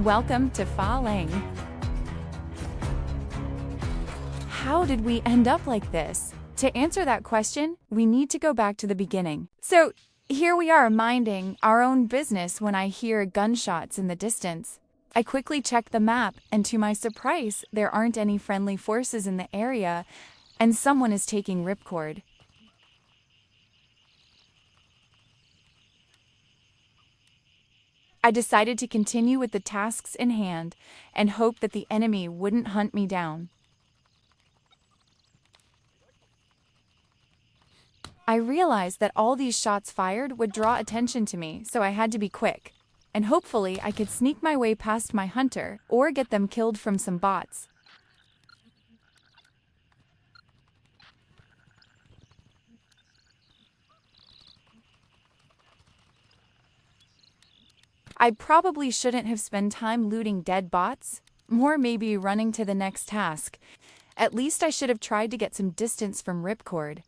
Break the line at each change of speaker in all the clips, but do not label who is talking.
Welcome to Fa Lang. How did we end up like this? To answer that question, we need to go back to the beginning. So, here we are minding our own business when I hear gunshots in the distance. I quickly check the map, and to my surprise, there aren't any friendly forces in the area, and someone is taking ripcord. I decided to continue with the tasks in hand and hope that the enemy wouldn't hunt me down. I realized that all these shots fired would draw attention to me, so I had to be quick. And hopefully I could sneak my way past my hunter or get them killed from some bots. I probably shouldn't have spent time looting dead bots, more maybe running to the next task. At least I should have tried to get some distance from ripcord.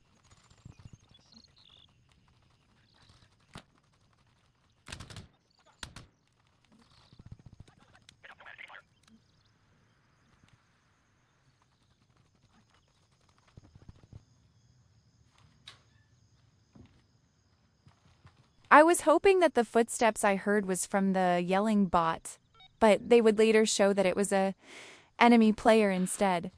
I was hoping that the footsteps I heard was from the yelling bot, but they would later show that it was a enemy player instead.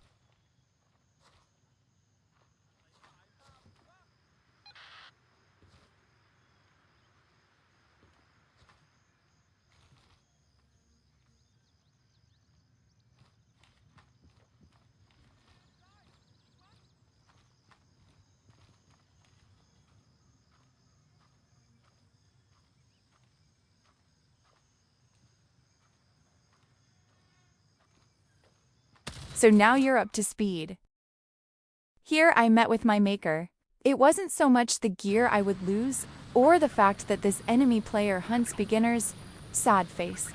So now you're up to speed. Here I met with my maker. It wasn't so much the gear I would lose, or the fact that this enemy player hunts beginners, sad face.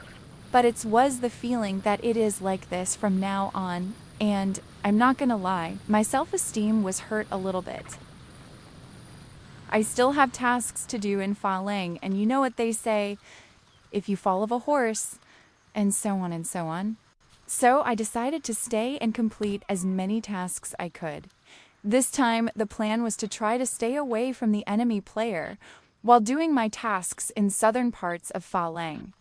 But it was the feeling that it is like this from now on, and I'm not gonna lie, my self-esteem was hurt a little bit. I still have tasks to do in Fa Lang, and you know what they say, if you fall off a horse, and so on and so on. So I decided to stay and complete as many tasks I could. This time, the plan was to try to stay away from the enemy player while doing my tasks in southern parts of Fa Lang.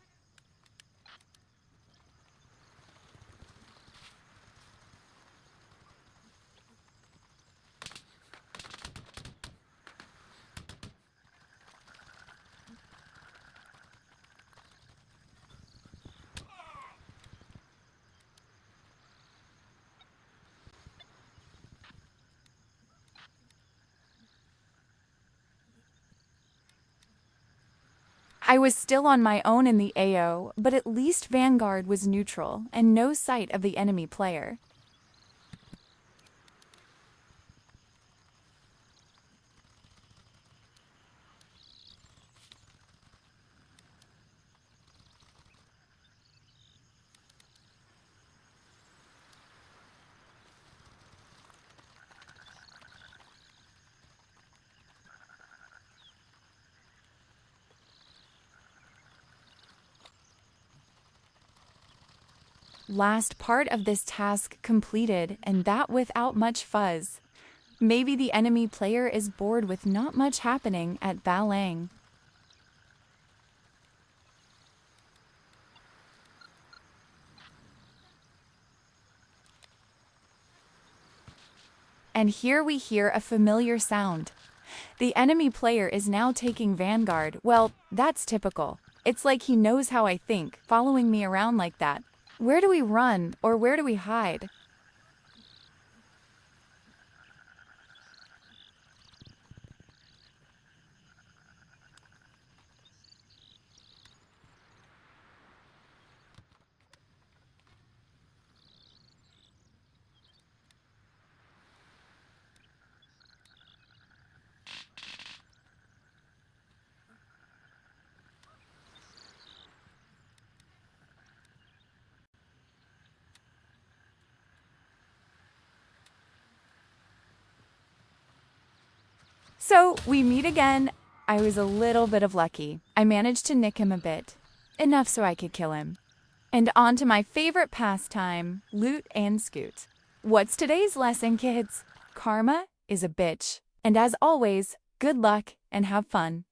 I was still on my own in the AO, but at least Vanguard was neutral and no sight of the enemy player. Last part of this task completed, and that without much fuzz. Maybe the enemy player is bored with not much happening at Fa Lang. And here we hear a familiar sound. The enemy player is now taking Vanguard. Well, that's typical. It's like he knows how I think, following me around like that. Where do we run, or where do we hide? So, we meet again. I was a little bit of lucky. I managed to nick him a bit. Enough so I could kill him. And on to my favorite pastime, loot and scoot. What's today's lesson, kids? Karma is a bitch. And as always, good luck and have fun.